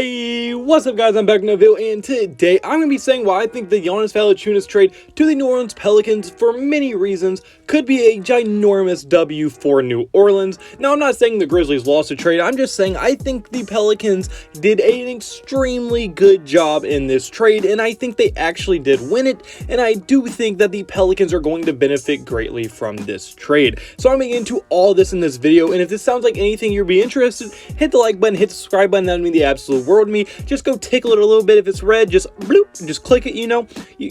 Hey, what's up guys, I'm back in the video, and today I'm going to be saying why I think the Jonas Valicunas trade to the New Orleans Pelicans, for many reasons, could be a ginormous W for New Orleans. Now, I'm not saying the Grizzlies lost the trade, I'm just saying I think the Pelicans did an extremely good job in this trade, and I think they actually did win it, and I do think that the Pelicans are going to benefit greatly from this trade. So I'm going to get into all this in this video, and if this sounds like anything you'd be interested, hit the like button, hit the subscribe button, that would mean the absolute world to me. Just go tickle it a little bit. If it's red, just bloop, just click it, you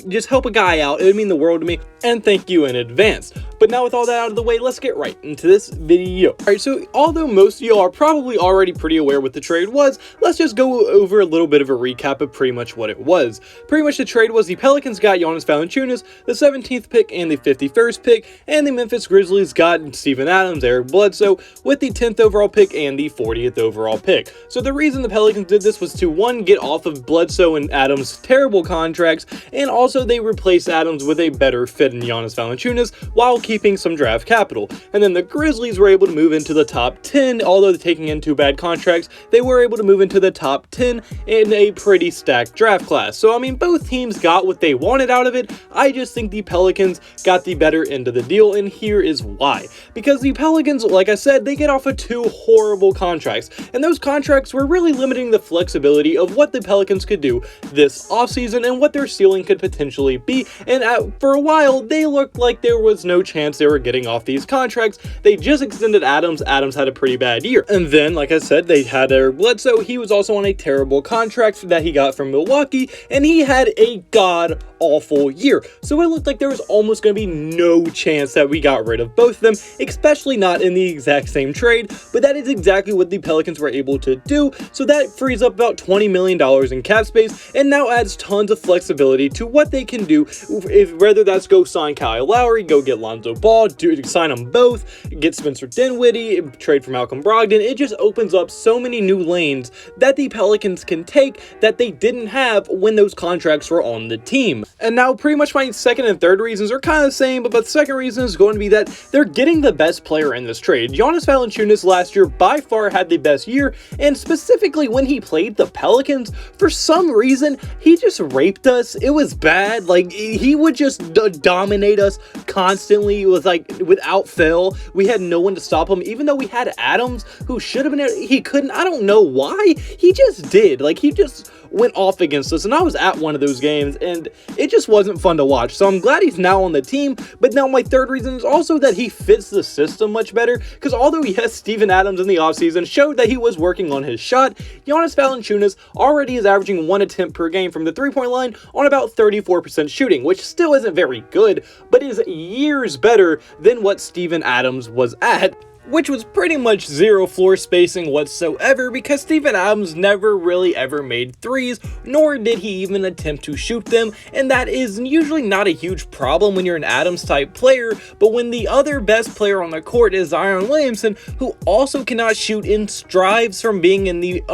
just help a guy out. It would mean the world to me, and thank you in advance. But now with all that out of the way, let's get right into this video. Alright, so although most of y'all are probably already pretty aware what the trade was, let's just go over a little bit of a recap of pretty much what it was. Pretty much the trade was the Pelicans got Jonas Valicunas, the 17th pick and the 51st pick, and the Memphis Grizzlies got Steven Adams, Eric Bledsoe, with the 10th overall pick and the 40th overall pick. So the reason the Pelicans did this was to, one, get off of Bledsoe and Adams' terrible contracts, and also they replaced Adams with a better fit in Jonas Valicunas while keeping some draft capital. And then the Grizzlies were able to move into the top 10, although taking in two bad contracts, they were able to move into the top 10 in a pretty stacked draft class. So I mean, both teams got what they wanted out of it. I just think the Pelicans got the better end of the deal, and here is why. Because the Pelicans, like I said, they get off of two horrible contracts, and those contracts were really limiting the flexibility of what the Pelicans could do this offseason and what their ceiling could potentially be. And for a while, they looked like there was no chance they were getting off these contracts. They just extended Adams. Adams had a pretty bad year. And then, like I said, they had Eric Bledsoe. He was also on a terrible contract that he got from Milwaukee, and he had a god-awful year. So it looked like there was almost going to be no chance that we got rid of both of them, especially not in the exact same trade. But that is exactly what the Pelicans were able to do. So that frees up about $20 million in cap space, and now adds tons of flexibility to what they can do, whether that's go sign Kyle Lowry, go get Lonzo Ball, sign them both, get Spencer Dinwiddie, trade for Malcolm Brogdon. It just opens up so many new lanes that the Pelicans can take that they didn't have when those contracts were on the team. And now pretty much my second and third reasons are kind of the same, but the second reason is going to be that they're getting the best player in this trade. Jonas Valicunas last year by far had the best year, and specifically when he played the Pelicans, for some reason, he just raped us. It was bad. Like, he would just dominate us constantly. It was like, without fail, we had no one to stop him. Even though we had Adams, who should have been, he couldn't. I don't know why. He just did. Like, he just went off against us, and I was at one of those games, and it just wasn't fun to watch. So I'm glad he's now on the team. But now my third reason is also that he fits the system much better, because although yes, Steven Adams in the offseason showed that he was working on his shot, Jonas Valicunas already is averaging 1 attempt per game from the three-point line on about 34% shooting, which still isn't very good, but is years better than what Steven Adams was at, which was pretty much zero floor spacing whatsoever, because Steven Adams never really ever made threes, nor did he even attempt to shoot them, and that is usually not a huge problem when you're an Adams type player. But when the other best player on the court is Zion Williamson, who also cannot shoot and strives from being in the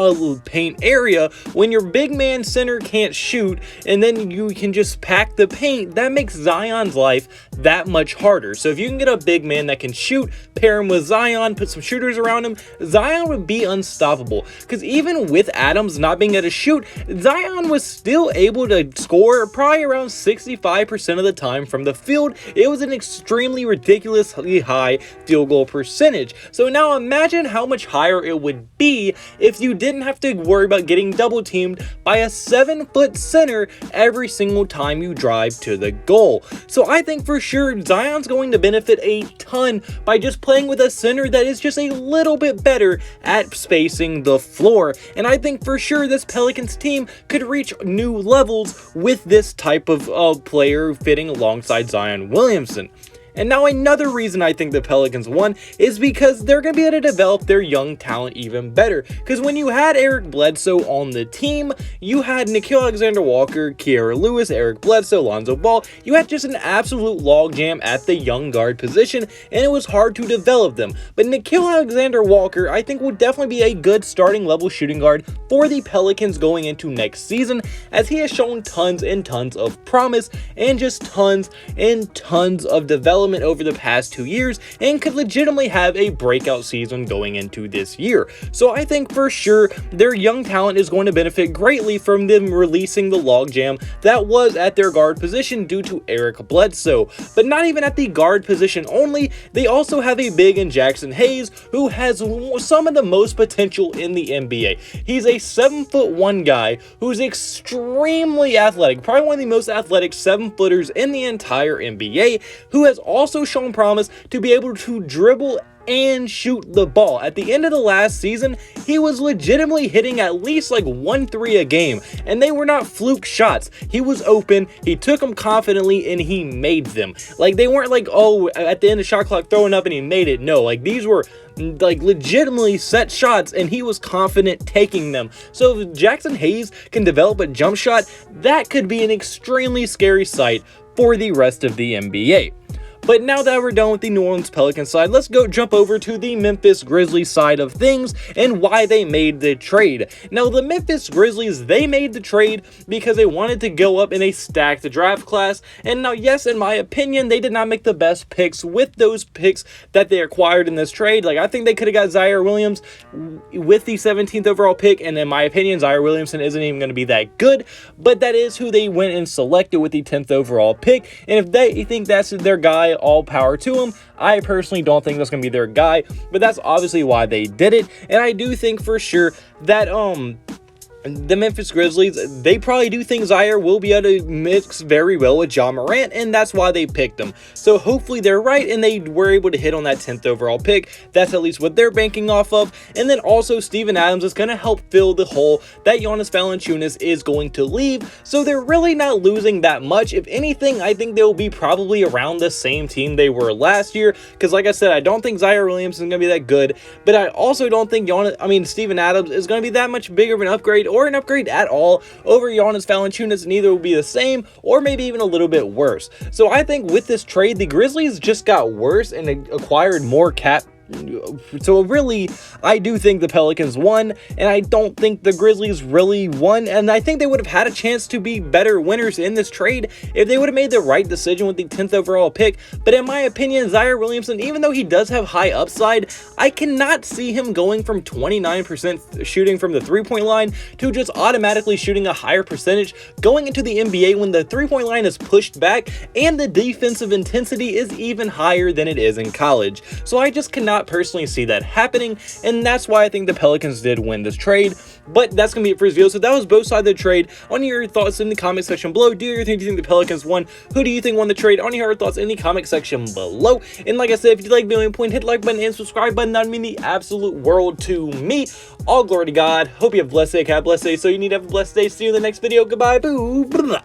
paint area, when your big man center can't shoot and then you can just pack the paint, that makes Zion's life that much harder. So if you can get a big man that can shoot, pair him with Zion, put some shooters around him, Zion would be unstoppable. Because even with Adams not being able to shoot, Zion was still able to score probably around 65% of the time from the field. It was an extremely ridiculously high field goal percentage. So now imagine how much higher it would be if you didn't have to worry about getting double teamed by a 7-foot center every single time you drive to the goal. So I think for sure Zion's going to benefit a ton by just playing with a center that is just a little bit better at spacing the floor. And I think for sure this Pelicans team could reach new levels with this type of player fitting alongside Zion Williamson. And now another reason I think the Pelicans won is because they're going to be able to develop their young talent even better. Because when you had Eric Bledsoe on the team, you had Nickeil Alexander-Walker, Kira Lewis, Eric Bledsoe, Lonzo Ball. You had just an absolute logjam at the young guard position, and it was hard to develop them. But Nickeil Alexander-Walker, I think, would definitely be a good starting level shooting guard for the Pelicans going into next season, as he has shown tons and tons of promise and just tons and tons of development development over the past 2 years and could legitimately have a breakout season going into this year. So I think for sure their young talent is going to benefit greatly from them releasing the logjam that was at their guard position due to Eric Bledsoe. But not even at the guard position only, they also have a big in Jackson Hayes who has some of the most potential in the NBA. He's a 7'1" guy who's extremely athletic, probably one of the most athletic 7-footers in the entire NBA, who has also shown promise to be able to dribble and shoot the ball. At the end of the last season, he was legitimately hitting at least like 1-3 a game, and they were not fluke shots. He was open, he took them confidently, and he made them. Like, they weren't like, oh, at the end of the shot clock throwing up and he made it. No, like, these were like legitimately set shots, and he was confident taking them. So if Jackson Hayes can develop a jump shot, that could be an extremely scary sight for the rest of the NBA. But now that we're done with the New Orleans Pelicans side, let's go jump over to the Memphis Grizzlies side of things and why they made the trade. Now, the Memphis Grizzlies, they made the trade because they wanted to go up in a stacked draft class. And now, yes, in my opinion, they did not make the best picks with those picks that they acquired in this trade. Like, I think they could have got Zaire Williams with the 17th overall pick, and in my opinion, Zaire Williamson isn't even going to be that good, but that is who they went and selected with the 10th overall pick. And if they think that's their guy, all power to them. I personally don't think that's going to be their guy, but that's obviously why they did it. And I do think for sure that the Memphis Grizzlies, they probably do think Zaire will be able to mix very well with Ja Morant, and that's why they picked him. So hopefully they're right, and they were able to hit on that 10th overall pick. That's at least what they're banking off of. And then also Steven Adams is going to help fill the hole that Jonas Valanciunas is going to leave. So they're really not losing that much. If anything, I think they'll be probably around the same team they were last year. Because like I said, I don't think Zaire Williamson is going to be that good, but I also don't think Steven Adams is going to be that much bigger of an upgrade or an upgrade at all over Jonas Valanciunas, and either will be the same or maybe even a little bit worse. So I think with this trade, the Grizzlies just got worse and acquired more cap. So really, I do think the Pelicans won, and I don't think the Grizzlies really won, and I think they would have had a chance to be better winners in this trade if they would have made the right decision with the 10th overall pick. But in my opinion, Zaire Williamson, even though he does have high upside, I cannot see him going from 29% shooting from the three-point line to just automatically shooting a higher percentage going into the NBA when the three-point line is pushed back and the defensive intensity is even higher than it is in college. So I just cannot personally see that happening, and that's why I think the Pelicans did win this trade. But that's gonna be it for this video. So that was both sides of the trade. I want to hear your thoughts in the comment section below. Do you think the Pelicans won? Who do you think won the trade? I want to hear your thoughts in the comment section below. And like I said, if you like the video, hit the like button and subscribe button. That would mean the absolute world to me. All glory to God. Hope you have a blessed day. Have a blessed day. So you need to have a blessed day. See you in the next video. Goodbye. Boo. Blah.